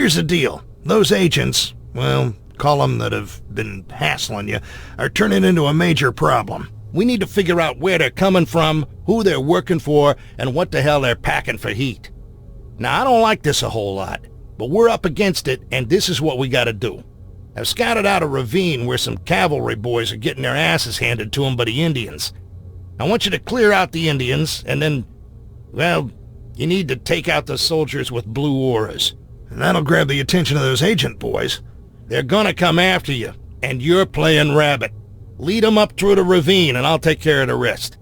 Here's the deal. Those agents, well, call them that have been hassling you, are turning into a major problem. We need to figure out where they're coming from, who they're working for, and what the hell they're packing for heat. Now, I don't like this a whole lot, but we're up against it, and this is what we gotta do. I've scouted out a ravine where some cavalry boys are getting their asses handed to them by the Indians. I want you to clear out the Indians, and then, well, you need to take out the soldiers with blue auras. And that'll grab the attention of those agent boys. They're gonna come after you, and you're playing rabbit. Lead them up through the ravine, and I'll take care of the rest.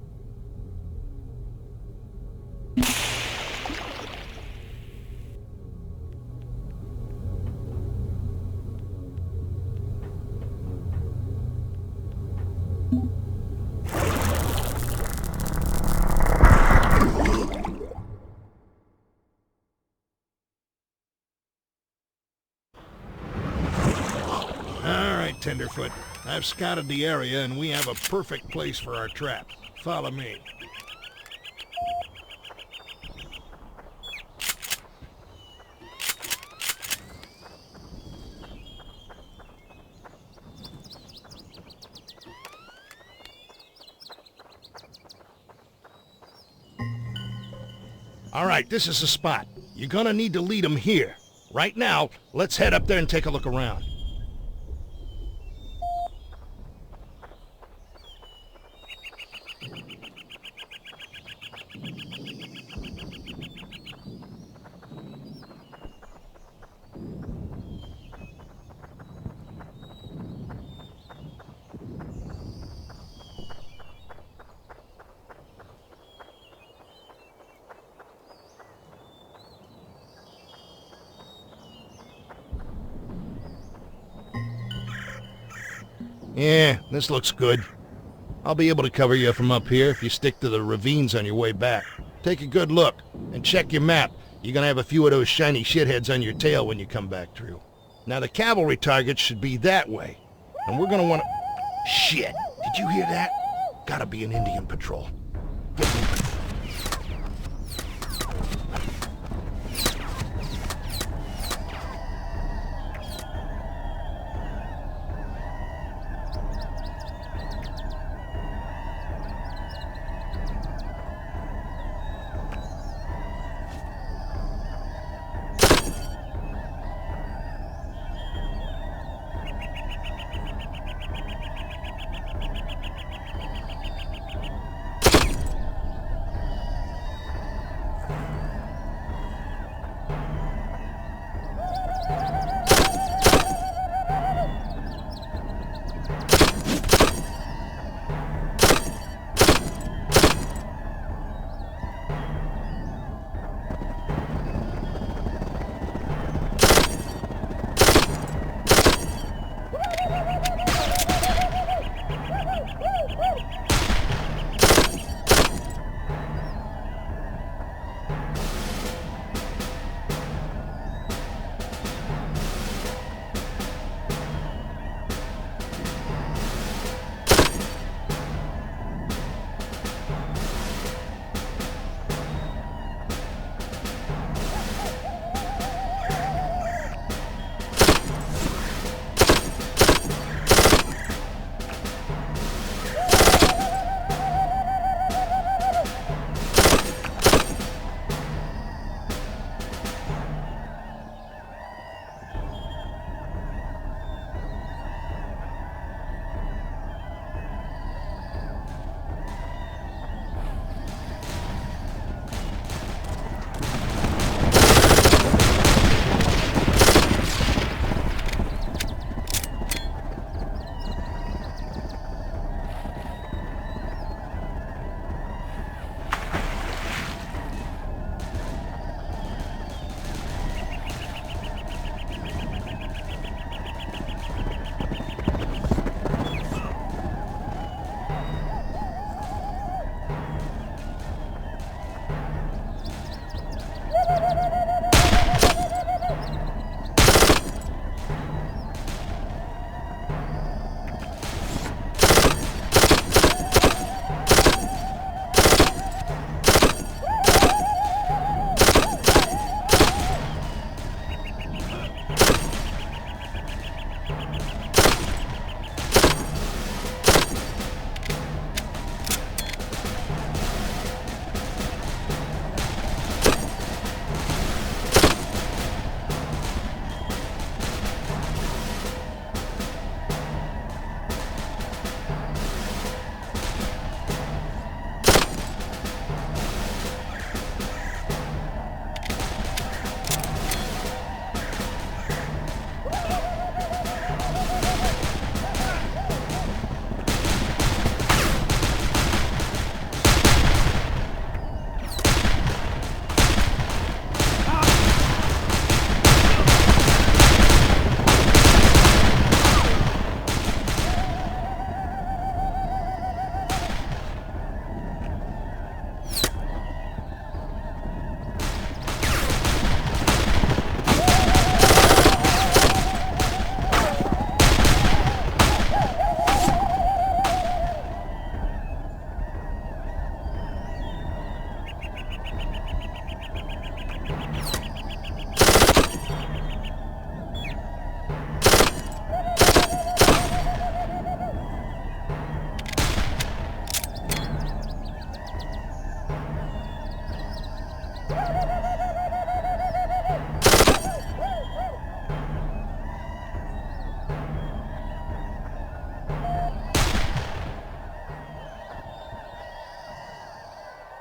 Tenderfoot, I've scouted the area and we have a perfect place for our trap. Follow me. All right, this is the spot. You're gonna need to lead them here. Right now, let's head up there and take a look around. Yeah, this looks good. I'll be able to cover you from up here if you stick to the ravines on your way back. Take a good look, and check your map. You're gonna have a few of those shiny shitheads on your tail when you come back through. Now the cavalry targets should be that way, and we're gonna want to... Shit! Did you hear that? Gotta be an Indian patrol. Get moving.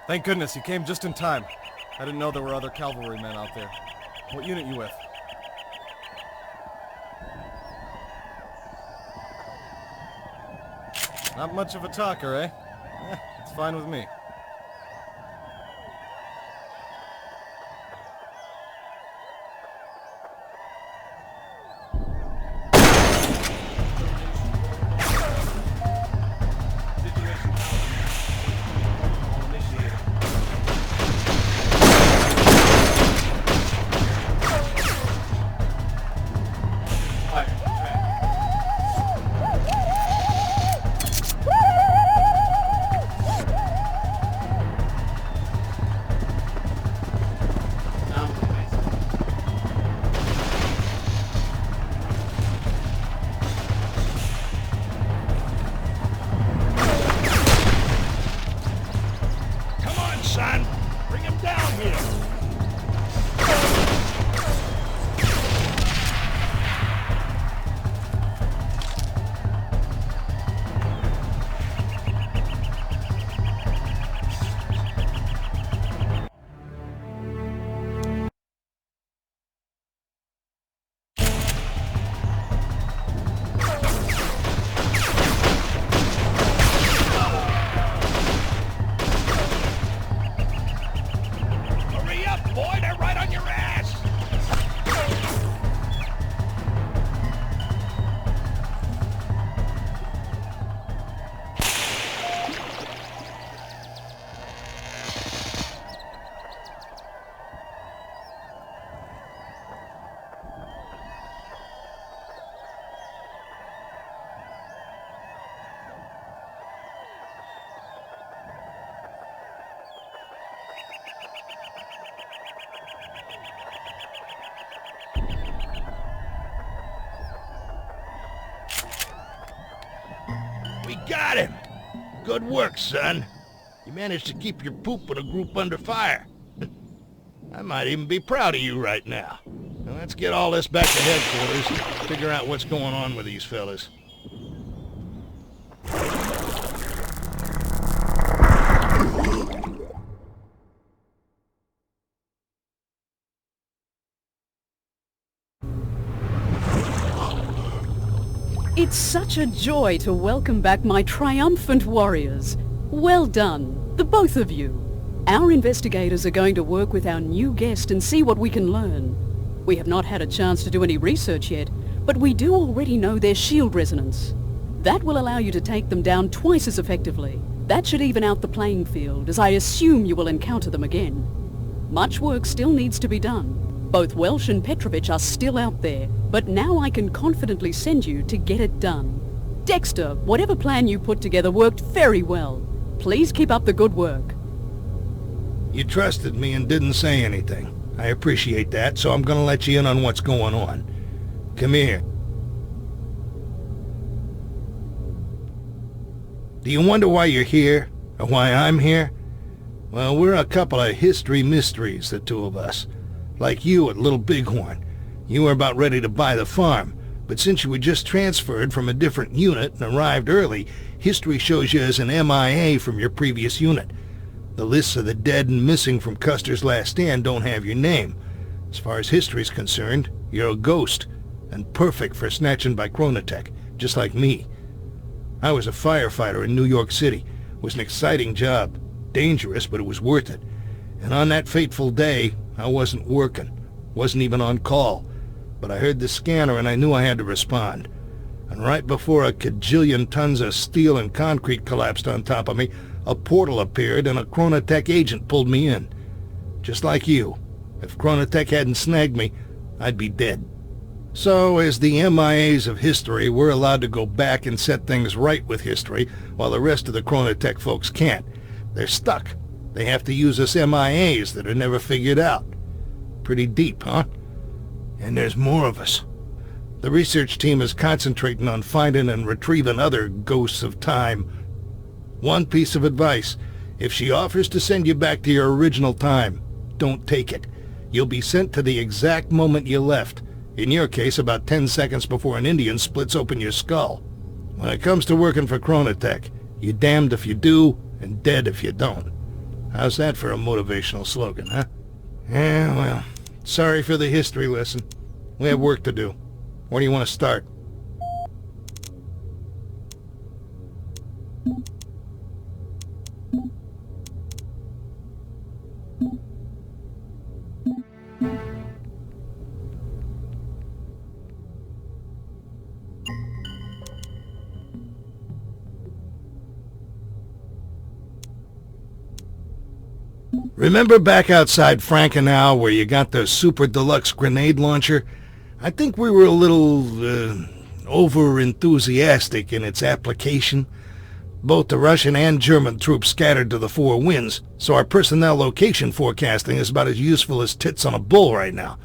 Thank goodness you came just in time. I didn't know there were other cavalrymen out there. What unit you with? Not much of a talker, eh? It's fine with me. Son, bring him down here. Boy, they're right on your ass! We got him! Good work, son. You managed to keep your poop with a group under fire. I might even be proud of you right now. Now let's get all this back to headquarters and figure out what's going on with these fellas. It's such a joy to welcome back my triumphant warriors. Well done, the both of you. Our investigators are going to work with our new guest and see what we can learn. We have not had a chance to do any research yet, but we do already know their shield resonance. That will allow you to take them down twice as effectively. That should even out the playing field, as I assume you will encounter them again. Much work still needs to be done. Both Welsh and Petrovich are still out there, but now I can confidently send you to get it done. Dexter, whatever plan you put together worked very well. Please keep up the good work. You trusted me and didn't say anything. I appreciate that, so I'm gonna let you in on what's going on. Come here. Do you wonder why you're here? Or why I'm here? Well, we're a couple of history mysteries, the two of us. Like you at Little Bighorn. You were about ready to buy the farm, but since you were just transferred from a different unit and arrived early, history shows you as an MIA from your previous unit. The lists of the dead and missing from Custer's last stand don't have your name. As far as history's concerned, you're a ghost, and perfect for snatching by Chronotech, just like me. I was a firefighter in New York City. It was an exciting job. Dangerous, but it was worth it. And on that fateful day, I wasn't working, wasn't even on call, but I heard the scanner and I knew I had to respond. And right before a cajillion tons of steel and concrete collapsed on top of me, a portal appeared and a Chronotech agent pulled me in. Just like you. If Chronotech hadn't snagged me, I'd be dead. So, as the MIAs of history, we're allowed to go back and set things right with history, while the rest of the Chronotech folks can't. They're stuck. They have to use us MIAs that are never figured out. Pretty deep, huh? And there's more of us. The research team is concentrating on finding and retrieving other ghosts of time. One piece of advice. If she offers to send you back to your original time, don't take it. You'll be sent to the exact moment you left. In your case, about 10 seconds before an Indian splits open your skull. When it comes to working for Chronotech, you're damned if you do, and dead if you don't. How's that for a motivational slogan, huh? Yeah, well, sorry for the history lesson. We have work to do. Where do you want to start? Remember back outside Frankenau where you got the super deluxe grenade launcher? I think we were a little, over-enthusiastic in its application. Both the Russian and German troops scattered to the four winds, so our personnel location forecasting is about as useful as tits on a bull right now.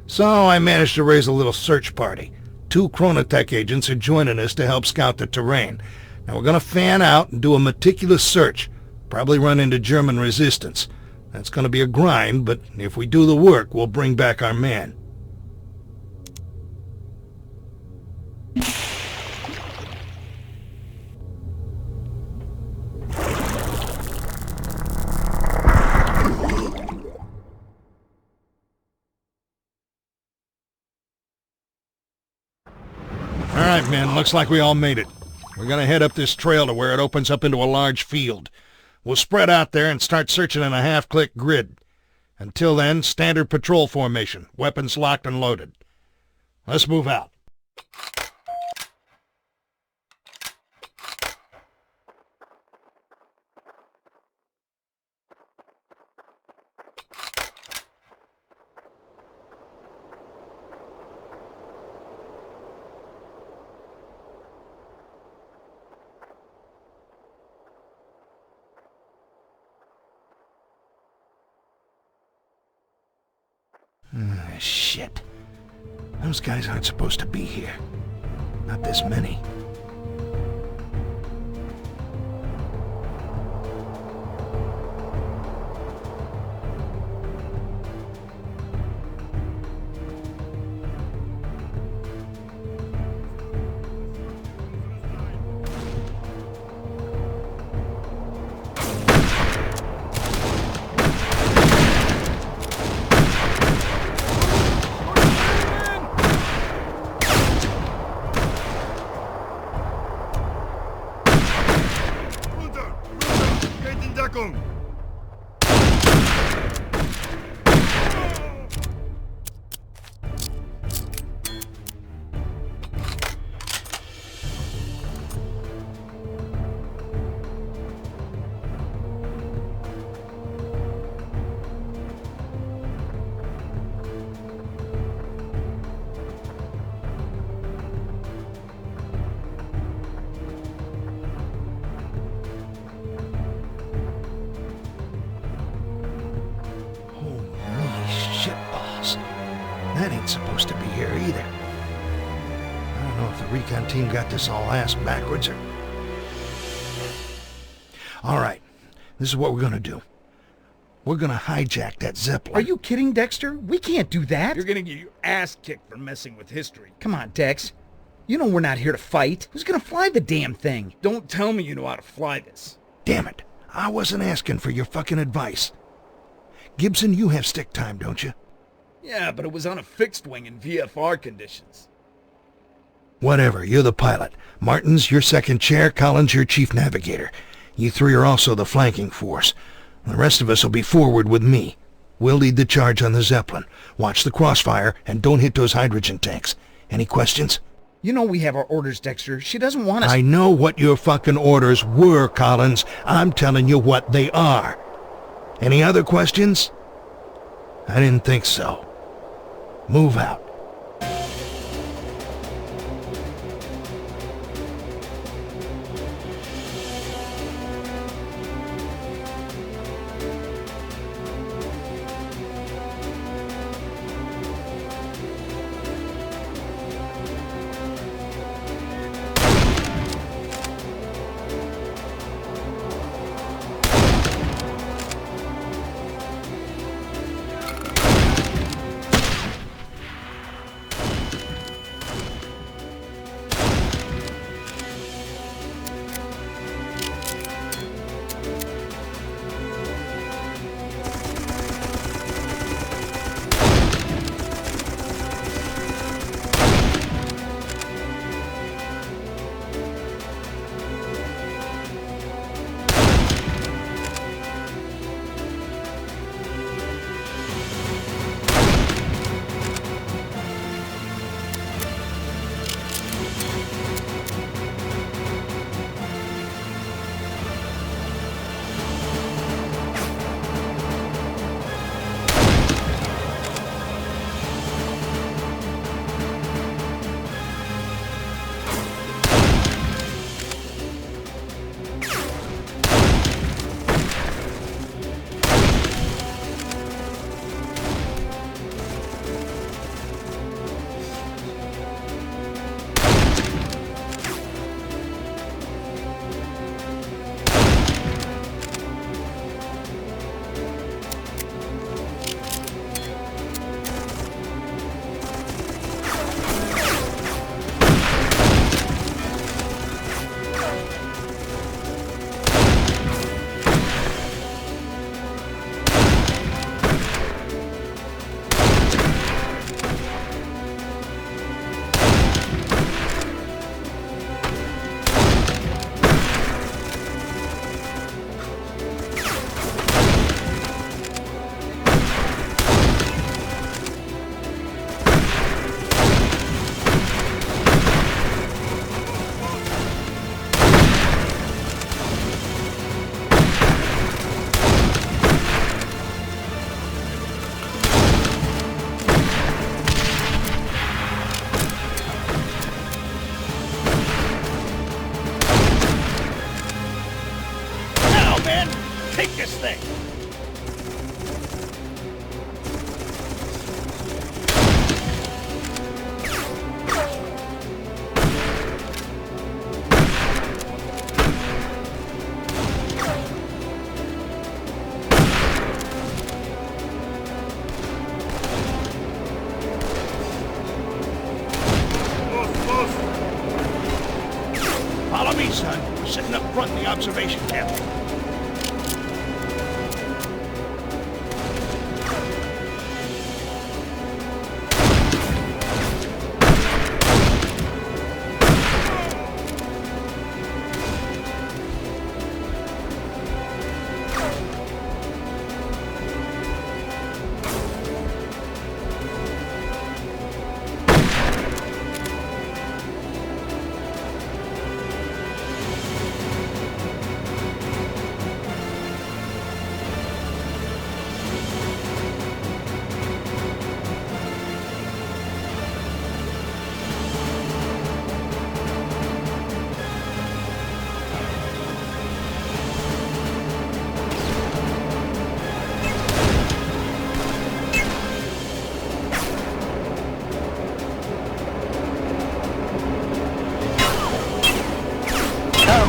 So I managed to raise a little search party. 2 Chronotech agents are joining us to help scout the terrain. Now we're going to fan out and do a meticulous search. Probably run into German resistance. That's going to be a grind, but if we do the work, we'll bring back our man. All right, men, looks like we all made it. We're going to head up this trail to where it opens up into a large field. We'll spread out there and start searching in a half-click grid. Until then, standard patrol formation, weapons locked and loaded. Let's move out. Shit. Those guys aren't supposed to be here. Not this many. That ain't supposed to be here either. I don't know if the recon team got this all ass backwards or... Alright, this is what we're gonna do. We're gonna hijack that Zeppelin. Are you kidding, Dexter? We can't do that. You're gonna get your ass kicked for messing with history. Come on, Dex. You know we're not here to fight. Who's gonna fly the damn thing? Don't tell me you know how to fly this. Damn it. I wasn't asking for your fucking advice. Gibson, you have stick time, don't you? Yeah, but it was on a fixed wing in VFR conditions. Whatever, you're the pilot. Martin's your second chair, Collins your chief navigator. You three are also the flanking force. The rest of us will be forward with me. We'll lead the charge on the Zeppelin. Watch the crossfire and don't hit those hydrogen tanks. Any questions? You know we have our orders, Dexter. She doesn't want us... I know what your fucking orders were, Collins. I'm telling you what they are. Any other questions? I didn't think so. Move out. Take this thing. Follow me, son. We're sitting up front in the observation camp.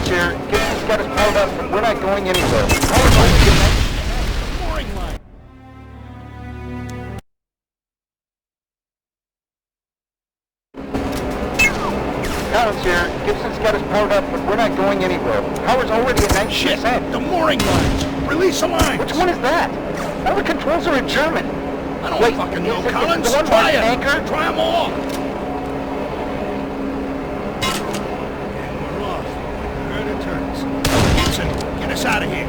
Here, Gibson's got us pulled up, and we're not going anywhere. Mooring line. Colin's here, Gibson's got us pulled up, but we're not going anywhere. Power's already at 90%. Shit! The mooring lines! Release the lines! Which one is that? All the controls are in German. I don't fucking know, is it Collins. the one Try marked it! anchor? Try them all! And we're off. Where it turns. Gibson, get us out of here.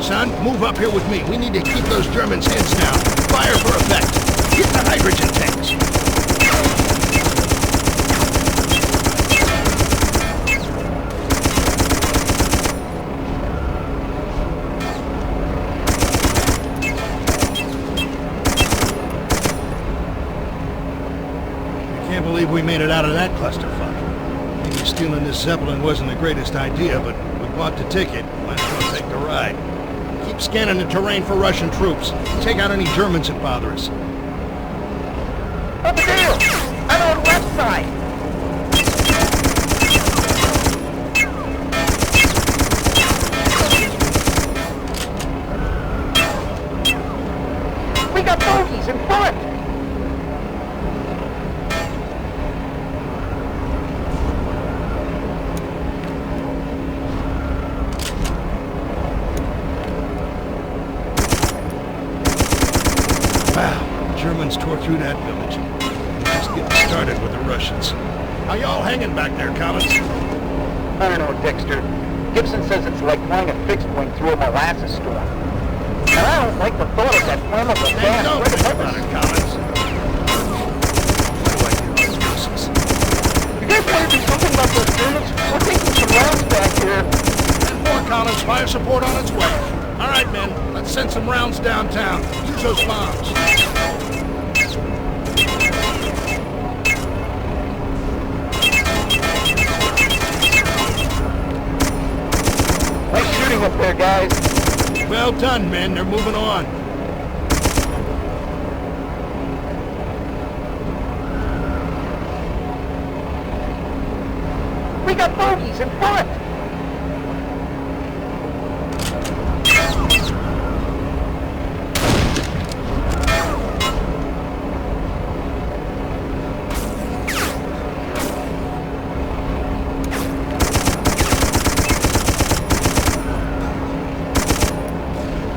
Son, move up here with me. We need to keep those Germans' heads down. Fire for effect. Get the hydrogen tanks. I can't believe we made it out of that clusterfuck. Maybe stealing this Zeppelin wasn't the greatest idea, but we bought the ticket. Might as well take the ride. Keep scanning the terrain for Russian troops. Take out any Germans that bother us. Over there! On our left side! We got bogeys in front! Wow, the Germans tore through that village. Just getting started with the Russians. How y'all hanging back there, Collins? I don't know, Dexter. Gibson says it's like flying a fixed wing through a molasses storm. And I don't like the thought of that flammable Then gas don't right think above about us. it, Collins. I like the Russians. You guys want to do something about those Germans? We're taking some rounds back here. And more, Collins. Fire support on its way. All right, men. Let's send some rounds downtown. Use those bombs. Nice shooting up there, guys. Well done, men. They're moving on. We got bogeys in front.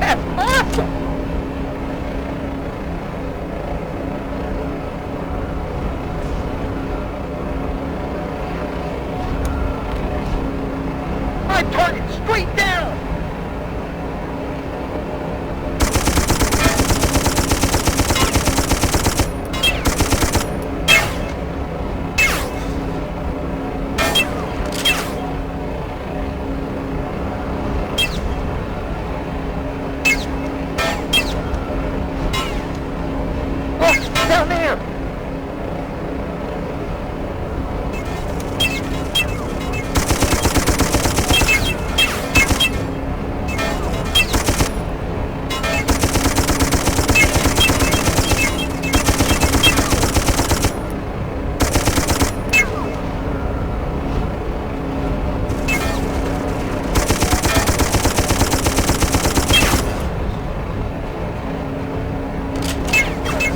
That's awesome.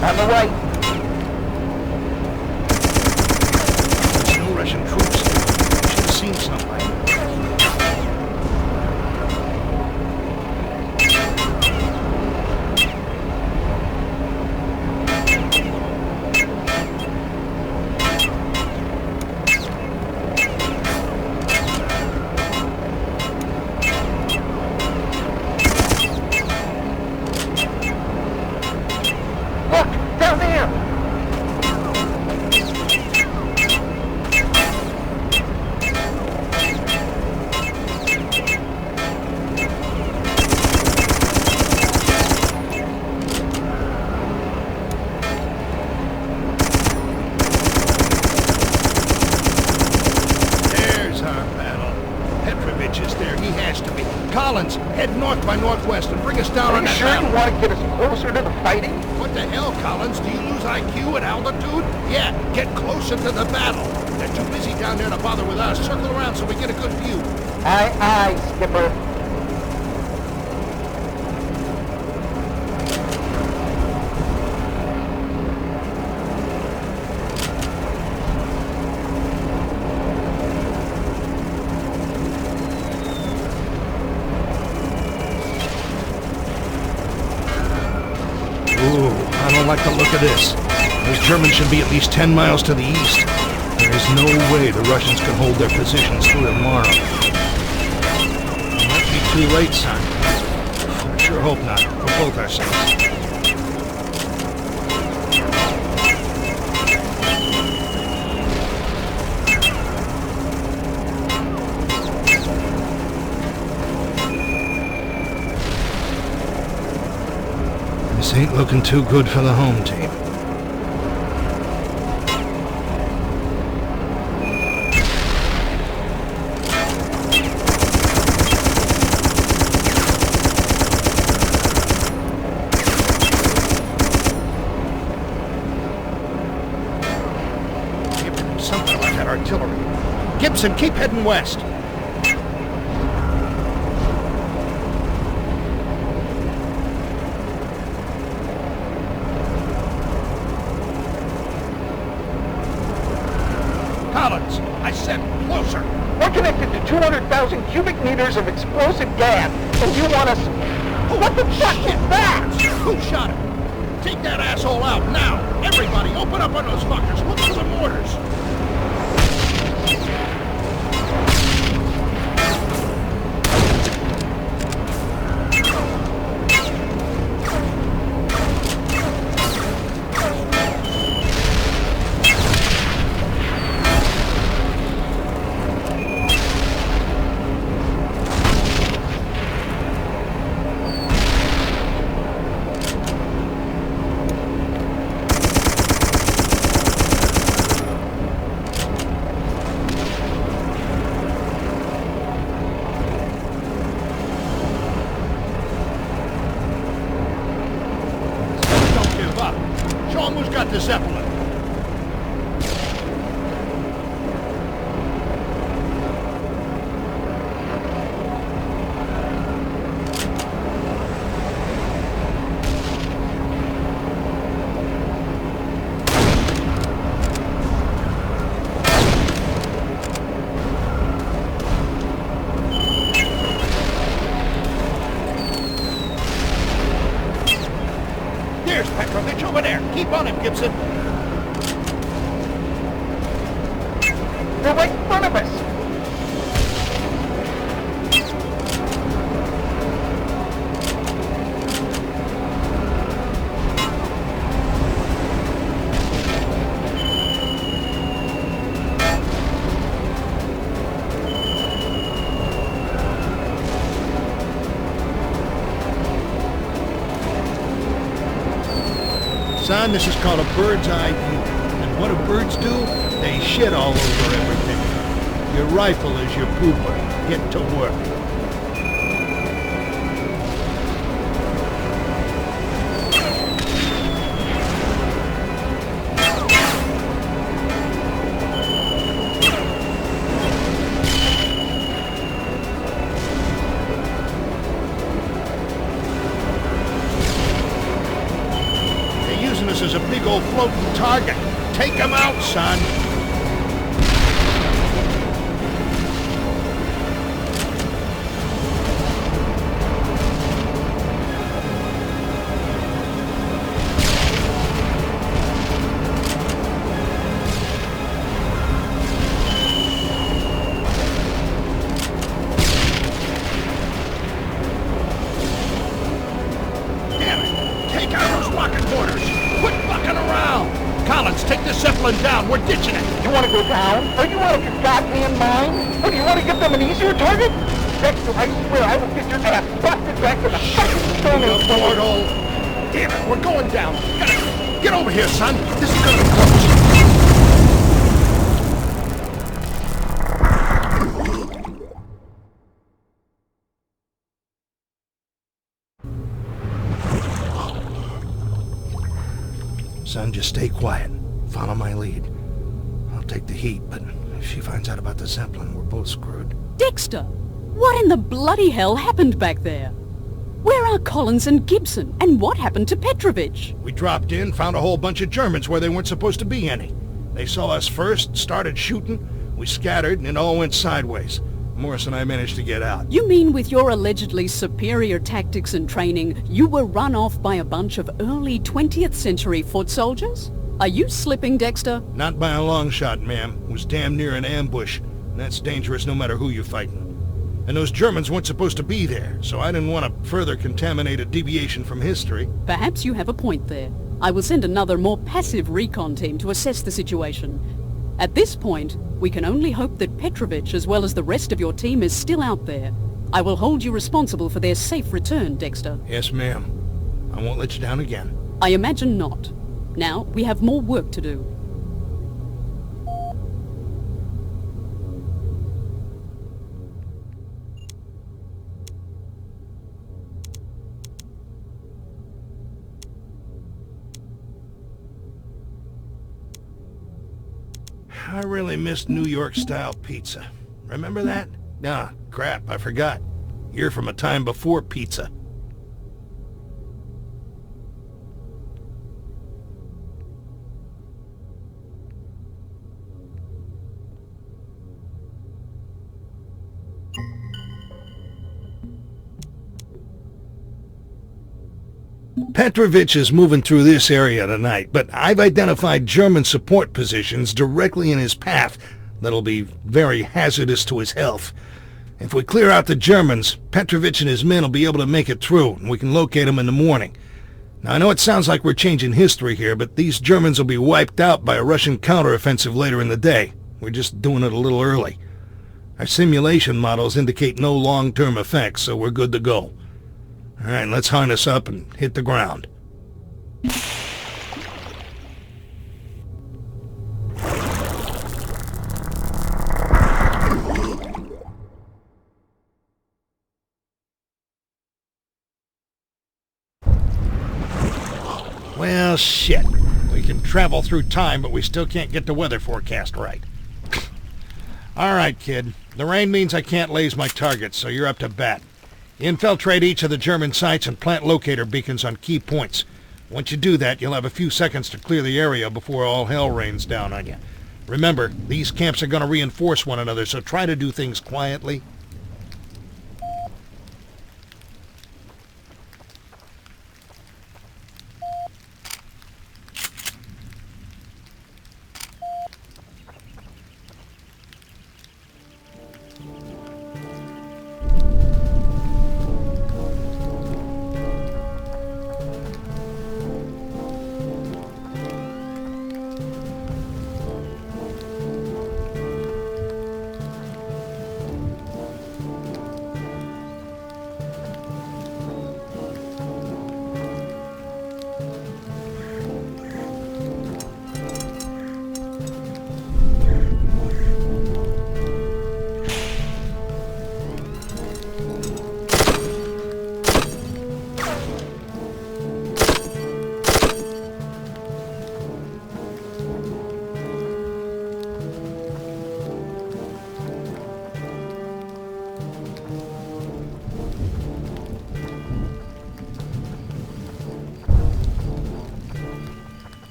On the right. There's no Russian troops here. Should have seen somebody. Look, down there. There's our battle. Petrovich is there. He has to be. Collins, head north by northwest and bring us down Are on you that sure you battle. want to get us closer to the fighting? What the hell, Collins? Do you lose IQ at altitude? Yeah, get closer to the battle. They're too busy down there to bother with us. Circle around so we get a good view. Aye, aye, Skipper. Ooh, I don't like the look of this. Those Germans should be at least 10 miles to the east. There is no way the Russians can hold their positions through tomorrow. It might be too late, son. I sure hope not, for both our sakes. This ain't looking too good for the home team. Gibson, something like that artillery. Gibson, keep heading west. Collins, I said closer. We're connected to 200,000 cubic meters of explosive gas, and you want us... What the fuck is that? Who shot him? Take that asshole out now! Everybody, open up on those fuckers! Look for the mortars! Don't give up. Show 'em who's got the Zeppelin. There's Petrovich over there. Keep on him, Gibson. They're right in front of us. Son, this is called a bird's eye view. And what do birds do? They shit all over everything. Your rifle is your pooper. Get to work. using us as a big old floating target. Take him out, son. Down. We're ditching it. You want to go down? Are you out of your goddamn mind? What, do you want to give them an easier target? Dexter, I swear I will get your ass busted back to the fucking stone and porthole. Damn it, we're going down. Get over here, son. This is gonna be close. Son, just stay quiet. Follow my lead. I'll take the heat, but if she finds out about the Zeppelin, we're both screwed. Dexter! What in the bloody hell happened back there? Where are Collins and Gibson? And what happened to Petrovich? We dropped in, found a whole bunch of Germans where they weren't supposed to be any. They saw us first, started shooting, we scattered, and it all went sideways. Morris and I managed to get out. You mean with your allegedly superior tactics and training, you were run off by a bunch of early 20th century foot soldiers? Are you slipping, Dexter? Not by a long shot, ma'am. It was damn near an ambush. And that's dangerous no matter who you're fighting. And those Germans weren't supposed to be there, so I didn't want to further contaminate a deviation from history. Perhaps you have a point there. I will send another, more passive recon team to assess the situation. At this point, we can only hope that Petrovich, as well as the rest of your team, is still out there. I will hold you responsible for their safe return, Dexter. Yes, ma'am. I won't let you down again. I imagine not. Now, we have more work to do. I really miss New York-style pizza. Remember that? Ah, crap, I forgot. You're from a time before pizza. Petrovich is moving through this area tonight, but I've identified German support positions directly in his path that'll be very hazardous to his health. If we clear out the Germans, Petrovich and his men will be able to make it through, and we can locate them in the morning. Now, I know it sounds like we're changing history here, but these Germans will be wiped out by a Russian counteroffensive later in the day. We're just doing it a little early. Our simulation models indicate no long-term effects, so we're good to go. All right, let's harness up and hit the ground. Well, shit. We can travel through time, but we still can't get the weather forecast right. All right, kid. The rain means I can't laze my targets, so you're up to bat. Infiltrate each of the German sites and plant locator beacons on key points. Once you do that, you'll have a few seconds to clear the area before all hell rains down on you. Remember, these camps are going to reinforce one another, so try to do things quietly.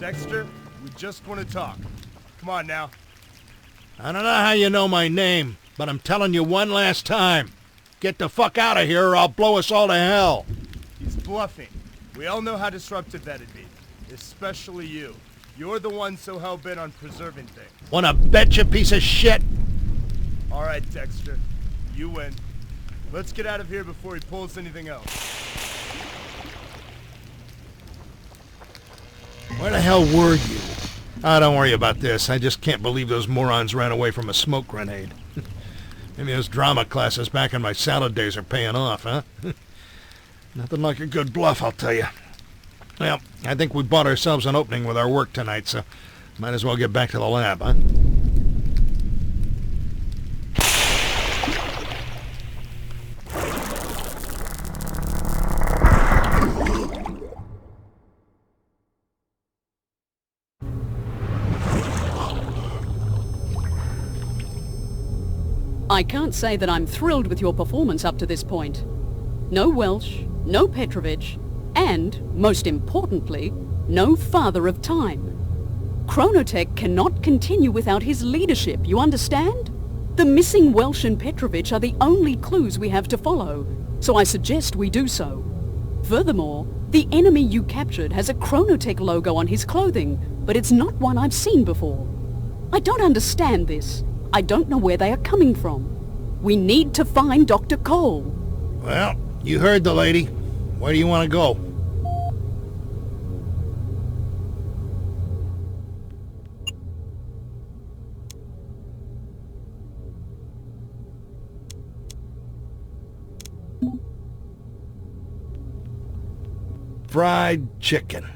Dexter, we just want to talk. Come on now. I don't know how you know my name, but I'm telling you one last time. Get the fuck out of here or I'll blow us all to hell. He's bluffing. We all know how disruptive that'd be. Especially you. You're the one so hell-bent on preserving things. Wanna bet, you piece of shit? Alright, Dexter. You win. Let's get out of here before he pulls anything else. Where the hell were you? Ah, don't worry about this. I just can't believe those morons ran away from a smoke grenade. Maybe those drama classes back in my salad days are paying off, huh? Nothing like a good bluff, I'll tell you. Well, I think we bought ourselves an opening with our work tonight, so might as well get back to the lab, huh? I can't say that I'm thrilled with your performance up to this point. No Welsh, no Petrovich, and, most importantly, no Father of Time. Chronotech cannot continue without his leadership, you understand? The missing Welsh and Petrovich are the only clues we have to follow, so I suggest we do so. Furthermore, the enemy you captured has a Chronotech logo on his clothing, but it's not one I've seen before. I don't understand this. I don't know where they are coming from. We need to find Dr. Cole. Well, You heard the lady. Where do you want to go? Fried chicken.